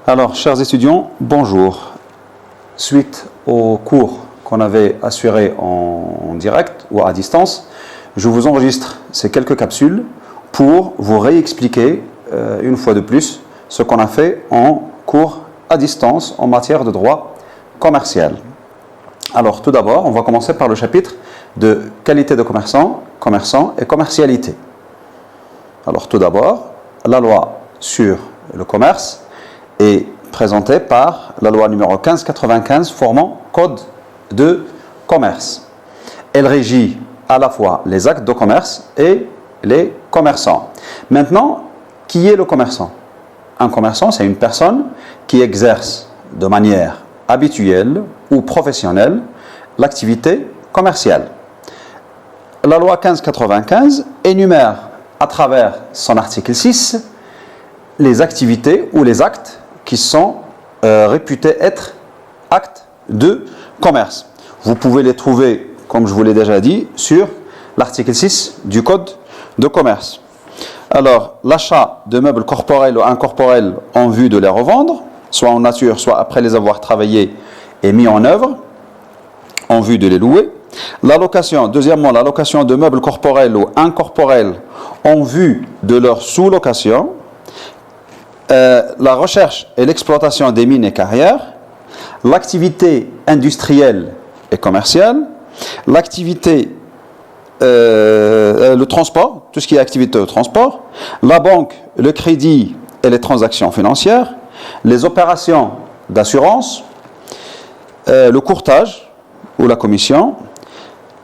Alors, chers étudiants, bonjour. Suite au cours qu'on avait assuré en direct ou à distance, je vous enregistre ces quelques capsules pour vous réexpliquer une fois de plus ce qu'on a fait en cours à distance en matière de droit commercial. Alors, tout d'abord, on va commencer par le chapitre de qualité de commerçant, commerçant et commercialité. Alors, tout d'abord, la loi sur le commerce est présentée par la loi numéro 1595 formant Code de commerce. Elle régit à la fois les actes de commerce et les commerçants. Maintenant, qui est le commerçant? Un commerçant, c'est une personne qui exerce de manière habituelle ou professionnelle l'activité commerciale. La loi 1595 énumère à travers son article 6 les activités ou les actes qui sont réputés être actes de commerce. Vous pouvez les trouver, comme je vous l'ai déjà dit, sur l'article 6 du Code de commerce. Alors, l'achat de meubles corporels ou incorporels en vue de les revendre, soit en nature, soit après les avoir travaillés et mis en œuvre, en vue de les louer. La location, deuxièmement, la location de meubles corporels ou incorporels en vue de leur sous-location. La recherche et l'exploitation des mines et carrières, l'activité industrielle et commerciale, l'activité, le transport, tout ce qui est activité de transport, la banque, le crédit et les transactions financières, les opérations d'assurance, le courtage ou la commission,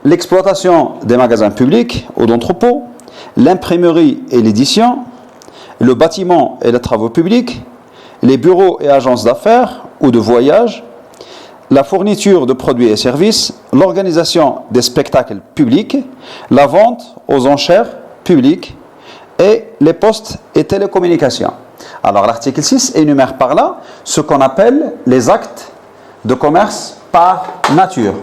l'exploitation des magasins publics ou d'entrepôts, l'imprimerie et l'édition, le bâtiment et les travaux publics, les bureaux et agences d'affaires ou de voyage, la fourniture de produits et services, l'organisation des spectacles publics, la vente aux enchères publiques et les postes et télécommunications. Alors l'article 6 énumère par là ce qu'on appelle les actes de commerce par nature.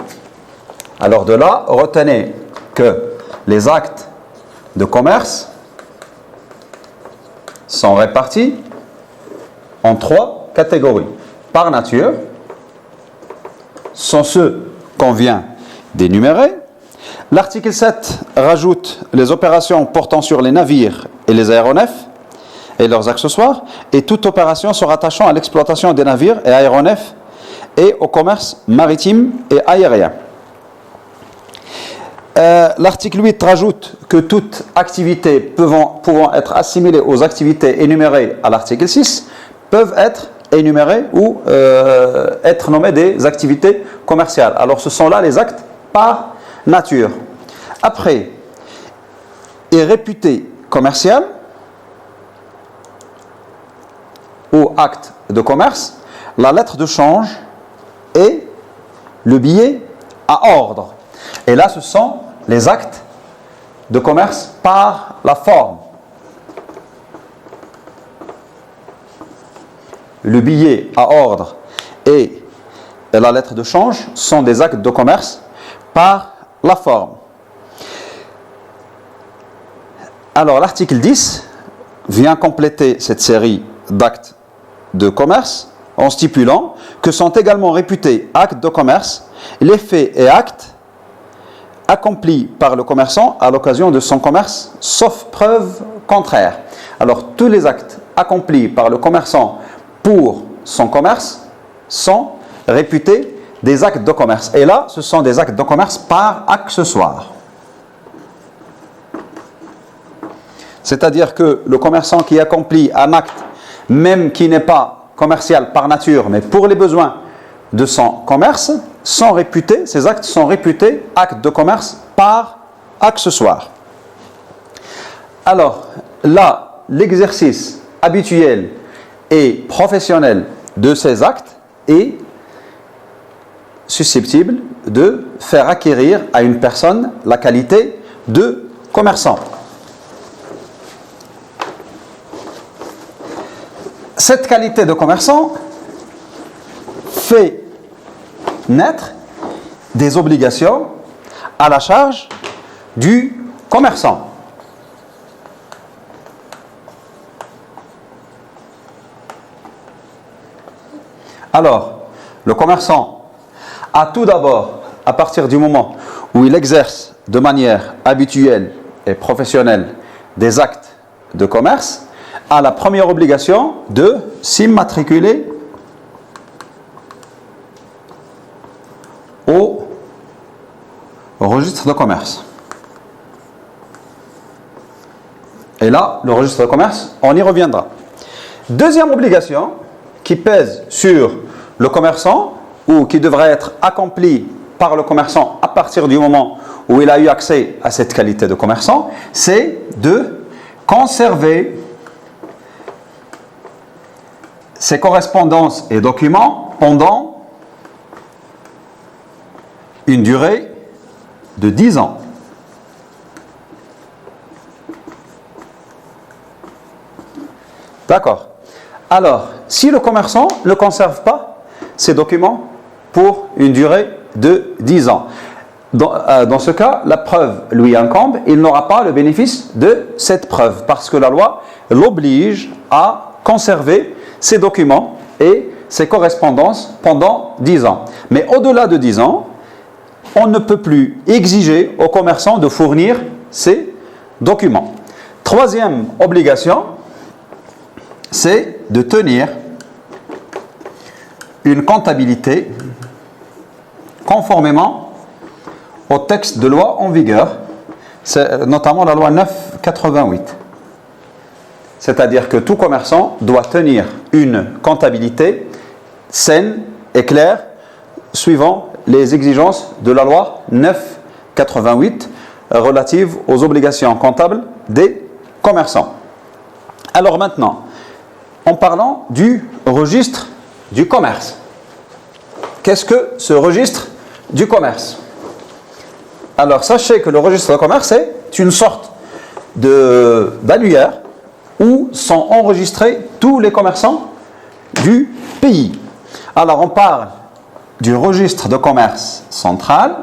Alors de là, retenez que les actes de commerce sont répartis en 3 catégories. Par nature, sont ceux qu'on vient d'énumérer. L'article 7 rajoute les opérations portant sur les navires et les aéronefs et leurs accessoires, et toute opération se rattachant à l'exploitation des navires et aéronefs et au commerce maritime et aérien. L'article 8 rajoute que toute activité pouvant être assimilée aux activités énumérées à l'article 6 peuvent être énumérées ou être nommées des activités commerciales. Alors ce sont là les actes par nature. Après, est réputé commercial ou acte de commerce la lettre de change et le billet à ordre. Et là, ce sont les actes de commerce par la forme. Le billet à ordre et la lettre de change sont des actes de commerce par la forme. Alors, l'article 10 vient compléter cette série d'actes de commerce en stipulant que sont également réputés actes de commerce les faits et actes accompli par le commerçant à l'occasion de son commerce, sauf preuve contraire. Alors, tous les actes accomplis par le commerçant pour son commerce sont réputés des actes de commerce. Et là, ce sont des actes de commerce par accessoire. C'est-à-dire que le commerçant qui accomplit un acte, même qui n'est pas commercial par nature, mais pour les besoins de son commerce, ces actes sont réputés actes de commerce par accessoire. Alors, là, l'exercice habituel et professionnel de ces actes est susceptible de faire acquérir à une personne la qualité de commerçant. Cette qualité de commerçant fait naître des obligations à la charge du commerçant. Alors, le commerçant a tout d'abord, à partir du moment où il exerce de manière habituelle et professionnelle des actes de commerce, a la première obligation de s'immatriculer au registre de commerce. Et là, le registre de commerce, on y reviendra. Deuxième obligation qui pèse sur le commerçant ou qui devrait être accomplie par le commerçant à partir du moment où il a eu accès à cette qualité de commerçant, c'est de conserver ses correspondances et documents pendant une durée de 10 ans. D'accord. Alors, si le commerçant ne conserve pas ces documents pour une durée de 10 ans, dans ce cas, la preuve lui incombe, il n'aura pas le bénéfice de cette preuve, parce que la loi l'oblige à conserver ses documents et ses correspondances pendant 10 ans. Mais au-delà de 10 ans, on ne peut plus exiger au commerçant de fournir ces documents. Troisième obligation, c'est de tenir une comptabilité conformément au texte de loi en vigueur, c'est notamment la loi 9/88. C'est-à-dire que tout commerçant doit tenir une comptabilité saine et claire suivant les exigences de la loi 9/88 relative aux obligations comptables des commerçants. Alors maintenant, en parlant du registre du commerce. Qu'est-ce que ce registre du commerce? Alors sachez que le registre de commerce est une sorte d'annuaire où sont enregistrés tous les commerçants du pays. Alors on parle du registre de commerce central.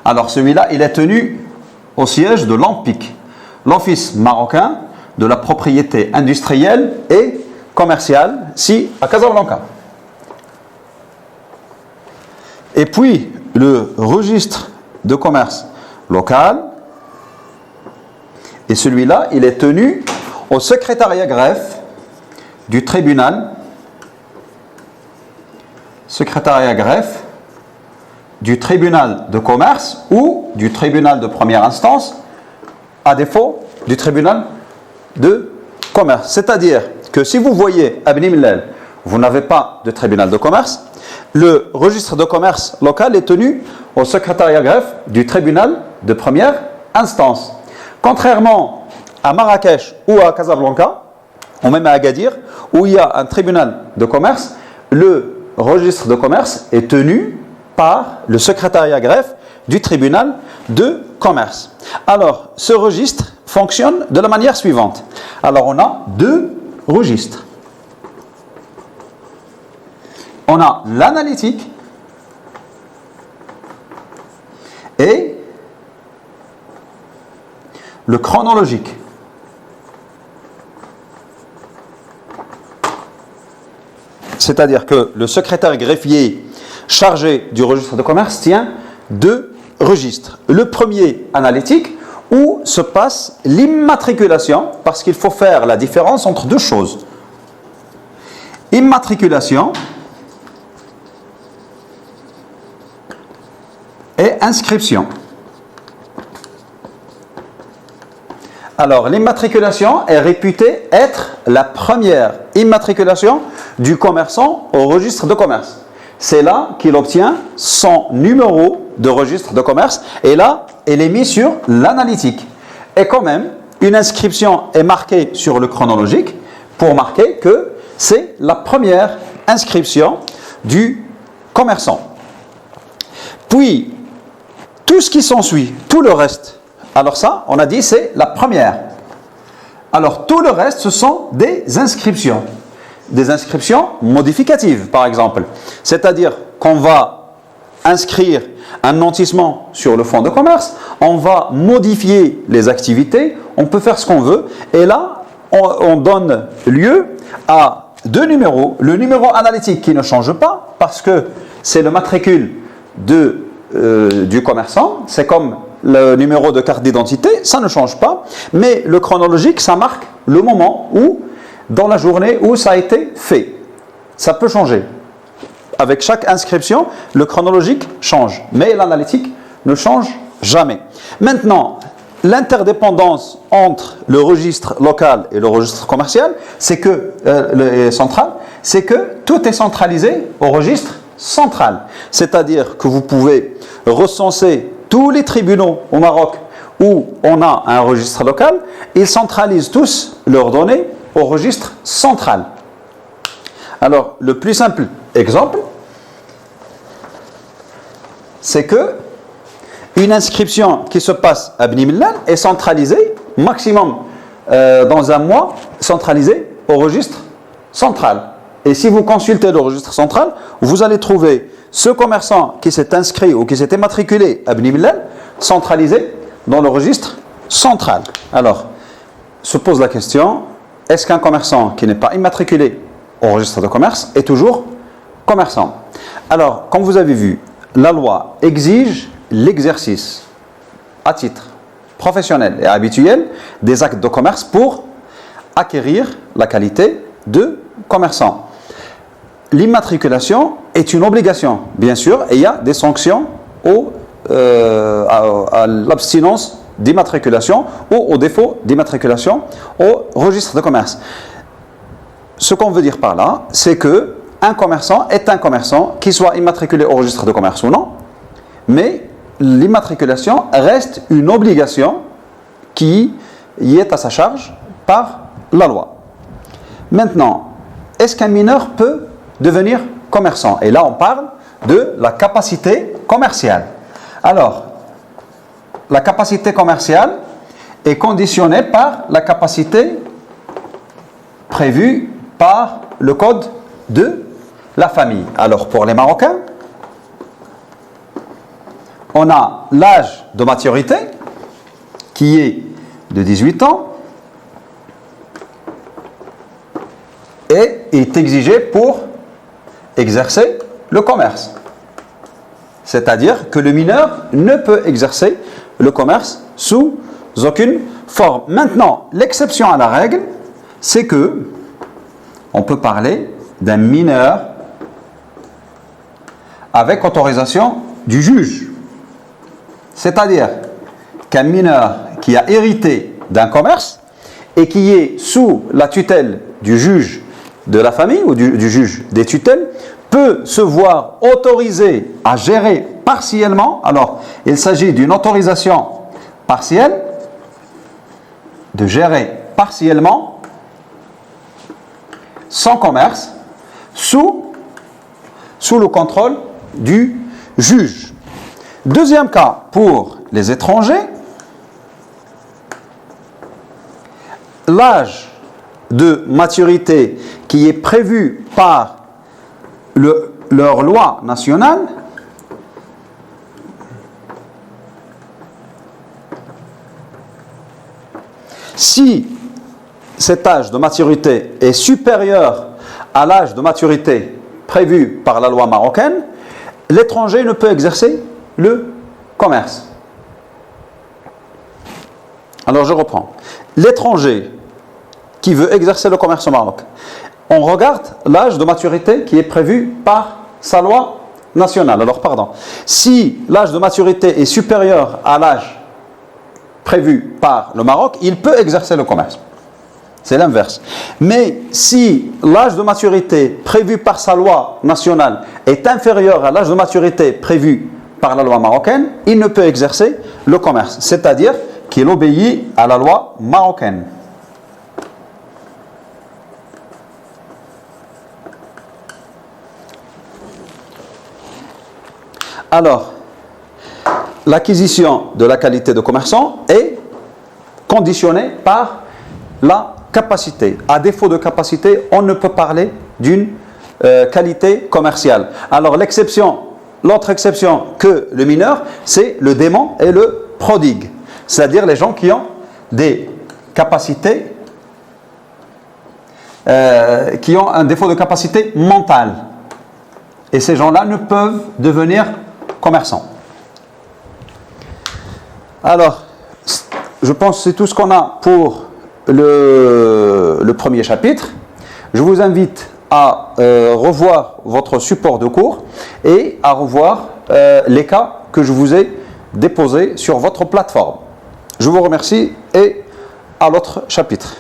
Alors celui-là, il est tenu au siège de l'OMPIC, l'Office marocain de la propriété industrielle et commerciale, ici à Casablanca. Et puis le registre de commerce local, et celui-là, il est tenu au secrétariat greffe du tribunal, du tribunal de commerce ou du tribunal de première instance, à défaut du tribunal de commerce. C'est-à-dire que si vous voyez à Beni Mellal, vous n'avez pas de tribunal de commerce, le registre de commerce local est tenu au secrétariat greffe du tribunal de première instance. Contrairement à Marrakech ou à Casablanca, ou même à Agadir, où il y a un tribunal de commerce, le registre de commerce est tenu par le secrétariat greffe du tribunal de commerce. Alors, ce registre fonctionne de la manière suivante. Alors, on a deux registres. On a l'analytique et le chronologique. C'est-à-dire que le secrétaire greffier chargé du registre de commerce tient deux registres. Le premier, analytique, où se passe l'immatriculation, parce qu'il faut faire la différence entre deux choses. Immatriculation et inscription. Alors, l'immatriculation est réputée être la première immatriculation du commerçant au registre de commerce. C'est là qu'il obtient son numéro de registre de commerce et là, elle est mise sur l'analytique. Et quand même, une inscription est marquée sur le chronologique pour marquer que c'est la première inscription du commerçant. Puis, tout ce qui s'ensuit, tout le reste, alors ça, on a dit, c'est la première. Alors, tout le reste, ce sont des inscriptions. Des inscriptions modificatives, par exemple. C'est-à-dire qu'on va inscrire un nantissement sur le fonds de commerce, on va modifier les activités, on peut faire ce qu'on veut, et là, on donne lieu à deux numéros. Le numéro analytique qui ne change pas parce que c'est le matricule du commerçant. C'est comme le numéro de carte d'identité, ça ne change pas. Mais le chronologique, ça marque le moment où, dans la journée où ça a été fait. Ça peut changer. Avec chaque inscription, le chronologique change. Mais l'analytique ne change jamais. Maintenant, l'interdépendance entre le registre local et le registre commercial, c'est que central, c'est que tout est centralisé au registre central. C'est-à-dire que vous pouvez recenser tous les tribunaux au Maroc où on a un registre local, ils centralisent tous leurs données au registre central. Alors, le plus simple exemple, c'est que une inscription qui se passe à Bni Mellal est centralisée, maximum dans un mois, centralisée au registre central. Et si vous consultez le registre central, vous allez trouver ce commerçant qui s'est inscrit ou qui s'est immatriculé à Bni Mellal, centralisé dans le registre central. Alors, se pose la question, est-ce qu'un commerçant qui n'est pas immatriculé au registre de commerce est toujours commerçant? Alors, comme vous avez vu, la loi exige l'exercice à titre professionnel et habituel des actes de commerce pour acquérir la qualité de commerçant. L'immatriculation est une obligation, bien sûr, et il y a des sanctions à l'abstinence d'immatriculation ou au défaut d'immatriculation au registre de commerce. Ce qu'on veut dire par là, c'est que un commerçant est un commerçant, qu'il soit immatriculé au registre de commerce ou non, mais l'immatriculation reste une obligation qui y est à sa charge par la loi. Maintenant, est-ce qu'un mineur peut devenir commerçant? Et là, on parle de la capacité commerciale. Alors, la capacité commerciale est conditionnée par la capacité prévue par le code de la famille. Alors, pour les Marocains, on a l'âge de maturité qui est de 18 ans et est exigé pour exercer le commerce. C'est-à-dire que le mineur ne peut exercer le commerce sous aucune forme. Maintenant, l'exception à la règle, c'est que on peut parler d'un mineur avec autorisation du juge. C'est-à-dire qu'un mineur qui a hérité d'un commerce et qui est sous la tutelle du juge de la famille ou du juge des tutelles peut se voir autorisé à gérer partiellement. Alors, il s'agit d'une autorisation partielle, de gérer partiellement son commerce sous le contrôle du juge. Deuxième cas, pour les étrangers, l'âge de maturité qui est prévu par leur loi nationale si cet âge de maturité est supérieur à l'âge de maturité prévu par la loi marocaine, l'étranger ne peut exercer le commerce. Alors je reprends. L'étranger qui veut exercer le commerce au Maroc, on regarde l'âge de maturité qui est prévu par sa loi nationale. Alors pardon, si l'âge de maturité est supérieur à l'âge prévu par le Maroc, il peut exercer le commerce. C'est l'inverse. Mais si l'âge de maturité prévu par sa loi nationale est inférieur à l'âge de maturité prévu par la loi marocaine, il ne peut exercer le commerce. C'est-à-dire qu'il obéit à la loi marocaine. Alors, l'acquisition de la qualité de commerçant est conditionnée par la capacité. À défaut de capacité, on ne peut parler d'une qualité commerciale. Alors l'autre exception que le mineur, c'est le dément et le prodigue. C'est-à-dire les gens qui ont des capacités qui ont un défaut de capacité mentale. Et ces gens-là ne peuvent devenir commerçants. Alors, je pense que c'est tout ce qu'on a pour le premier chapitre. Je vous invite à revoir votre support de cours et à revoir les cas que je vous ai déposés sur votre plateforme. Je vous remercie et à l'autre chapitre.